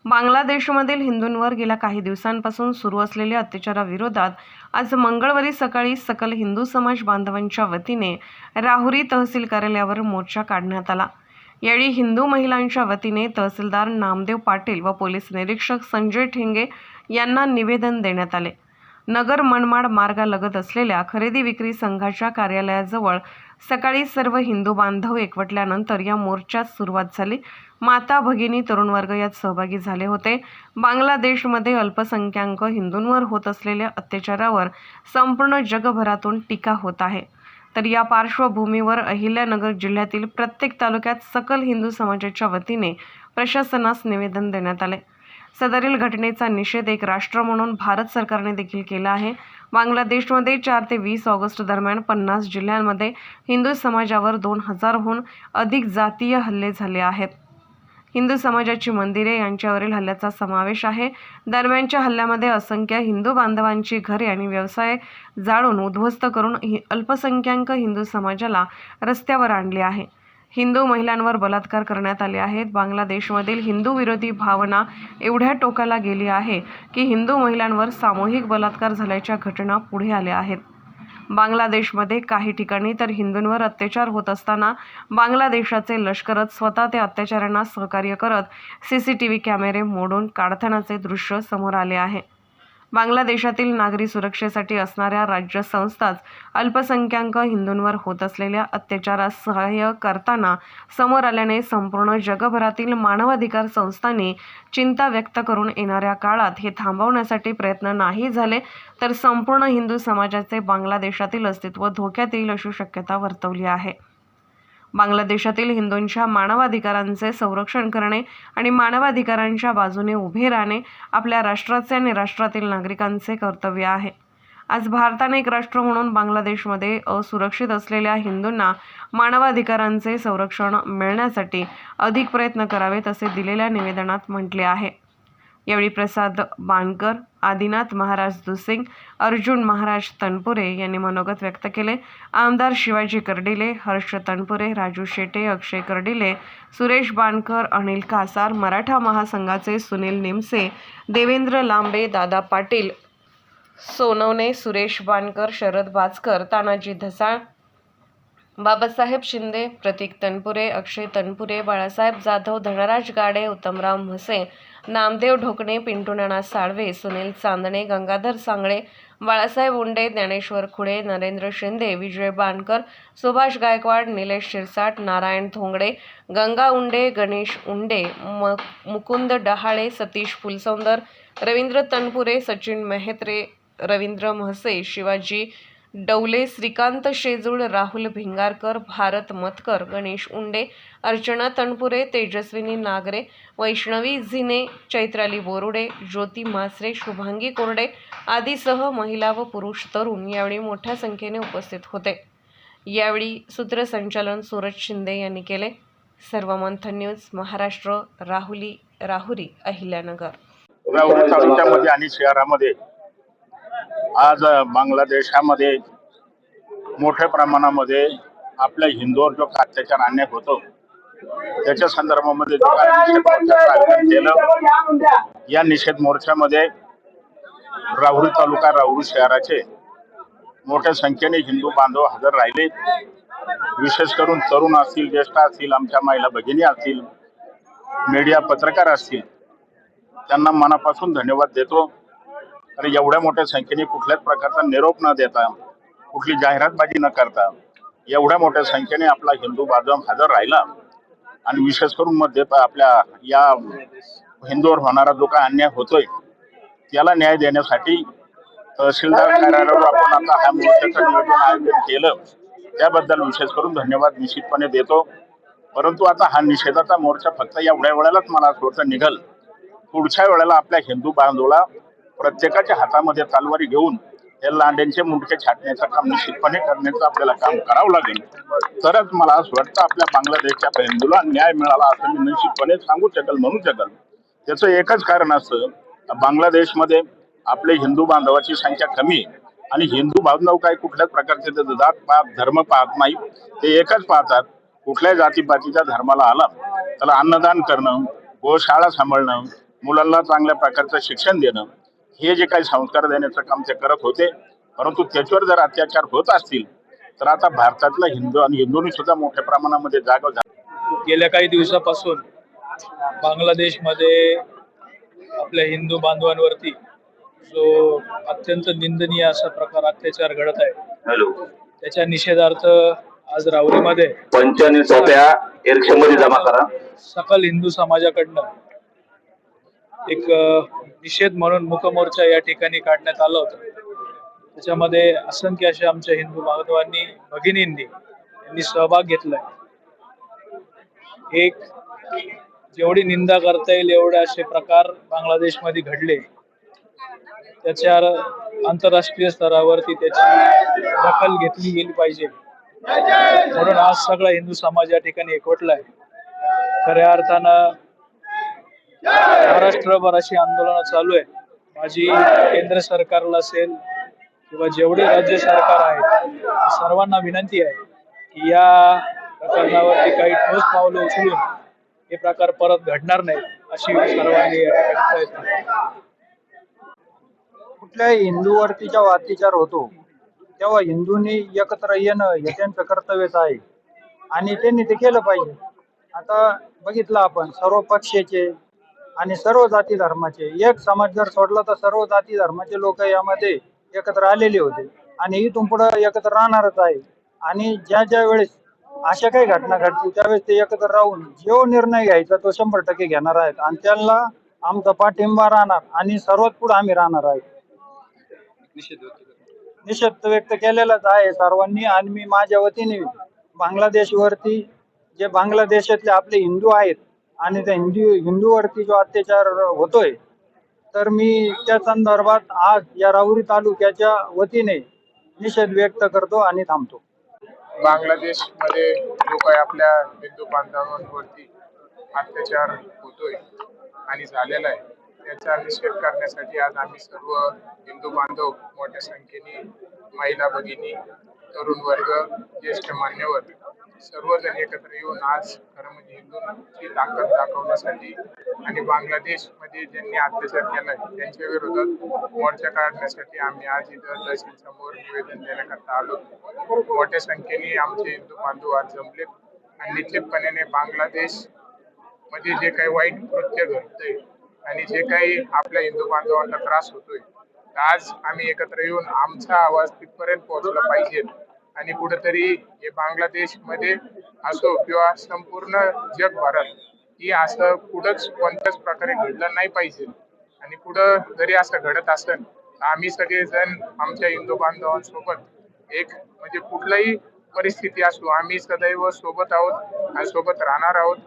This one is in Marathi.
बांगलादेशमधील हिंदूंवर गेल्या काही दिवसांपासून सुरू असलेल्या अत्याचाराविरोधात आज मंगळवारी सकाळी सकल हिंदू समाज बांधवांच्या वतीने राहुरी तहसील कार्यालयावर मोर्चा काढण्यात आला। यावेळी हिंदू महिलांच्या वतीने तहसीलदार नामदेव पाटील व पोलीस निरीक्षक संजय ठेंगे यांना निवेदन देण्यात आले। नगर मनमाड मार्गालगत असलेल्या खरेदी विक्री संघाच्या कार्यालयाजवळ सकाळी सर्व हिंदू बांधव एकवटल्यानंतर या मोर्चास सुरुवात झाली। माता भगिनी तरुण वर्ग यात सहभागी झाले होते। बांगलादेशमध्ये अल्पसंख्याक हिंदूंवर होत असलेल्या अत्याचारावर संपूर्ण जगभरातून टीका होत आहे। तर या पार्श्वभूमीवर अहिल्यानगर जिल्ह्यातील प्रत्येक तालुक्यात सकल हिंदू समाजाच्या वतीने प्रशासनास निवेदन देण्यात आले। सदरील घटनेचा निषेध एक राष्ट्र म्हणून भारत सरकारने देखील केला आहे। बांगलादेशमध्ये 4 ते 20 ऑगस्ट दरम्यान 50 जिल्ह्यांमध्ये हिंदू समाजावर 2000हून अधिक जातीय हल्ले झाले आहेत। हिंदू समाजाची मंदिरे यांच्यावरील हल्ल्याचा समावेश आहे। दरम्यानच्या हल्ल्यामध्ये असंख्य हिंदू बांधवांची घरे आणि व्यवसाय जाळून उद्ध्वस्त करून अल्पसंख्याक हिंदू समाजाला रस्त्यावर आणले आहे। हिंदू महिलांवर बलात्कार करण्यात आले आहेत। बांगलादेशमधील हिंदू विरोधी भावना एवढ्या टोकाला गेली आहे की हिंदू महिलांवर सामूहिक बलात्कार झाल्याच्या घटना पुढे आल्या आहेत। बांगलादेशमध्ये काही ठिकाणी तर हिंदूंवर अत्याचार होत असताना बांगलादेशाचे लष्करच स्वतः त्या अत्याचारांना सहकार्य करत CCTV कॅमेरे मोडून काढतानाचे दृश्य समोर आले आहे। बांगलादेशातील नागरी सुरक्षेसाठी असणाऱ्या राज्य संस्थाच अल्पसंख्याक हिंदूंवर होत असलेल्या अत्याचारास सहाय्य करताना समोर आल्याने संपूर्ण जगभरातील मानवाधिकार संस्थांनी चिंता व्यक्त करून येणाऱ्या काळात हे थांबवण्यासाठी प्रयत्न नाही झाले तर संपूर्ण हिंदू समाजाचे बांगलादेशातील अस्तित्व धोक्यात येईल अशी शक्यता वर्तवली आहे। बांगलादेशातील हिंदूंच्या मानवाधिकारांचे संरक्षण करणे आणि मानवाधिकारांच्या बाजूने उभे राहणे आपल्या राष्ट्राचे आणि राष्ट्रातील नागरिकांचे कर्तव्य आहे। आज भारताने एक राष्ट्र म्हणून बांगलादेशमध्ये असुरक्षित असलेल्या हिंदूंना मानवाधिकारांचे संरक्षण मिळण्यासाठी अधिक प्रयत्न करावेत असे दिलेल्या निवेदनात म्हटले आहे। यावेळी प्रसाद बाणकर, आदिनाथ महाराज दुसिंग, अर्जुन महाराज तनपुरे यांनी मनोगत व्यक्त केले। आमदार शिवाजी कर्डिले, हर्ष तनपुरे, राजू शेटे, अक्षय कर्डिले, सुरेश बाणकर, अनिल कासार, मराठा महासंघाचे सुनील निमसे, देवेंद्र लांबे, दादा पाटील, सोनवणे, सुरेश बाणकर, शरद बाचकर, तानाजी धसाळ, बाबासाहेब शिंदे, प्रतीक तनपुरे, अक्षय तनपुरे, बाळासाहेब जाधव, धनराज गाडे, उत्तमराव म्हसे, नामदेव ढोकणे, पिंटू नाना साळवे, सुनील चांदणे, गंगाधर सांगळे, बाळासाहेब उंडे, ज्ञानेश्वर खुडे, नरेंद्र शिंदे, विजय बाणकर, सुभाष गायकवाड, निलेश शिरसाट, नारायण धोंगडे, गंगा उंडे, गणेश उंडे, मुकुंद डहाळे, सतीश फुलसौंदर, रवींद्र तनपुरे, सचिन मेहत्रे, रवींद्र म्हसे, शिवाजी डौले, श्रीकांत शेजूळ, राहुल भिंगारकर, भारत मतकर, गणेश उंडे, अर्चना तनपुरे, तेजस्विनी नागरे, वैष्णवी झिने, चैत्राली बोरुडे, ज्योती मासरे, शुभांगी कोरडे आदीसह महिला व पुरुष तरुण यावेळी मोठ्या संख्येने उपस्थित होते। यावेळी सूत्रसंचालन सूरज शिंदे यांनी केले। सर्व मंथन न्यूज महाराष्ट्र, राहुरी, अहिल्यानगर। राहुरी तालुक्यामध्ये आणि शहरामध्ये आज बांगलादेशामध्ये मोठ्या प्रमाणामध्ये आपल्या हिंदूवर जो अत्याचार अन्याय होतो त्याच्या संदर्भामध्ये जो आयोजन केलं, या निषेध मोर्चामध्ये राहुरी तालुका, राहुरी शहराचे मोठ्या संख्येने हिंदू बांधव हजर राहिले। विशेष करून तरुण असतील, ज्येष्ठ असतील, आमच्या महिला भगिनी असतील, मीडिया पत्रकार असतील, त्यांना मनापासून धन्यवाद देतो। आणि एवढ्या मोठ्या संख्येने कुठल्याच प्रकारचा निरोप न देता, कुठली जाहिरातबाजी न करता एवढ्या मोठ्या संख्येने आपला हिंदू बांधव हजर राहिला आणि विशेष करून मध्ये आपल्या या हिंदूवर होणारा जो काय अन्याय होतोय त्याला न्याय देण्यासाठी तहसीलदार कार्यालयावर आपण आता हा मोर्चाचं नियोजन आयोजन केलं, त्याबद्दल विशेष करून धन्यवाद निश्चितपणे देतो। परंतु आता हा निषेधाचा मोर्चा फक्त एवढ्या वेळेलाच मला असं वाटतं निघल, पुढच्या वेळेला आपल्या हिंदू बांधवाला प्रत्येकाच्या हातामध्ये तलवारी घेऊन हे लांड्यांचे मुंडके छाटण्याचं काम निश्चितपणे करण्याचं आपल्याला काम करावं लागेल, तरच मला असं वाटतं आपल्या बांगलादेशच्या हिंदूला न्याय मिळाला असं मी निश्चितपणे सांगू शकेल, म्हणू शकेल। त्याचं एकच कारण असतं, बांगलादेशमध्ये आपले हिंदू बांधवाची संख्या कमी आणि हिंदू बांधव काही कुठल्याच प्रकारचे जात पात धर्म पाहत नाही, ते एकच पाहतात, कुठल्याही जातीपातीच्या धर्माला आला त्याला अन्नदान करणं, गोशाळा सांभाळणं, मुलांना चांगल्या प्रकारचं शिक्षण देणं, हे जे काही संस्कार देण्याचं काम ते करत होते. परंतु त्याच्यावर जर अत्याचार होत असतील तर आता भारतातला हिंदू आणि हिंदूंनी सुद्धा मोठ्या प्रमाणामध्ये जागा गेल्या काही दिवसापासून बांगलादेशमध्ये आपल्या हिंदू बांधवांवरती जो अत्यंत निंदनीय असा प्रकार अत्याचार घडत आहे, त्याच्या निषेधार्थ आज राहुरीमध्ये 95 रुपया मध्ये जमा करा. सकल हिंदू समाजाकडनं एक निषेध म्हणून मुकमोर्चा या ठिकाणी काढण्यात आला होता. त्याच्यामध्ये असंख्य अशा आमच्या हिंदू बांधवांनी, भगिनींनी यांनी सहभाग घेतलाय. एक जेवढी निंदा करता येईल एवढे असे प्रकार बांगलादेशमध्ये घडले, त्याच्यावर आंतरराष्ट्रीय स्तरावरती त्याची दखल घेतली गेली पाहिजे. म्हणून आज सगळा हिंदू समाज या ठिकाणी एकवटलाय. खऱ्या अर्थानं महाराष्ट्रभर अशी आंदोलनं चालू आहे. माझी केंद्र सरकारला असेल किंवा जेवढे राज्य सरकार आहेत सर्वांना विनंती आहे की या प्रकरणावरती काही ठोस पावलं उचलून हे प्रकार परत घडणार नाही अशी सर्वांनी प्रयत्न केला. कुठल्याही हिंदूवरती जेव्हा अत्याचार होतो तेव्हा हिंदूंनी एकत्र येणं हे त्यांचं कर्तव्यच आहे आणि त्यांनी ते केलं पाहिजे. आता बघितलं आपण सर्व पक्षाचे आणि सर्व जाती धर्माचे, एक समाज जर सोडला तर सर्व जाती धर्माचे लोक यामध्ये एकत्र आलेले होते आणि इथून पुढे एकत्र राहणारच आहे. आणि ज्या ज्या वेळेस अशा काही घटना घडतील त्यावेळेस ते एकत्र राहून जो निर्णय घ्यायचा तो 100% घेणार आहेत आणि त्यांना आमचा पाठिंबा राहणार आणि सर्वात पुढे आम्ही राहणार आहे. निषेध व्यक्त केलेलाच आहे सर्वांनी. आणि मी माझ्या वतीने बांगलादेशवरती जे बांगलादेशातले आपले हिंदू आहेत आणि त्या हिंदूवरती जो अत्याचार होतोय तर मी त्या संदर्भात आज या राहुरी तालुक्याच्या वतीने निषेध व्यक्त करतो आणि थांबतो. बांगलादेशमध्ये जो काही आपल्या हिंदू बांधवांवरती अत्याचार होतोय आणि झालेला आहे त्याचा निषेध करण्यासाठी आज आम्ही सर्व हिंदू बांधव मोठ्या संख्येने, महिला भगिनी, तरुण वर्ग, ज्येष्ठ मान्यवर सर्वजण एकत्र येऊन आज खरं म्हणजे हिंदूंची ताकद दाखवण्यासाठी आणि बांगलादेशमध्ये ज्यांनी अत्याचार केलाय त्यांच्या विरोधात मोर्चा काढण्यासाठी आम्ही आज इथं तहसील समोर निवेदन देण्याकरता आलो. मोठ्या संख्येने आमचे हिंदू बांधव आज जमलेत आणि निश्चितपणे बांगलादेश मध्ये जे काही वाईट कृत्य घडतंय आणि जे काही आपल्या हिंदू बांधवांना त्रास होतोय आज आम्ही एकत्र येऊन आमचा आवाज तिथपर्यंत पोहोचला पाहिजे आणि कुठेतरी हे बांगलादेशमध्ये असो किंवा संपूर्ण जगभरात ही असं कुठंच कोणत्याच प्रकारे घडलं नाही पाहिजे. आणि पुढं जरी असं घडत असेल तर आम्ही सगळेजण आमच्या हिंदू बांधवांसोबत एक म्हणजे कुठलाही परिस्थिती असो आम्ही सदैव सोबत आहोत आणि सोबत राहणार आहोत.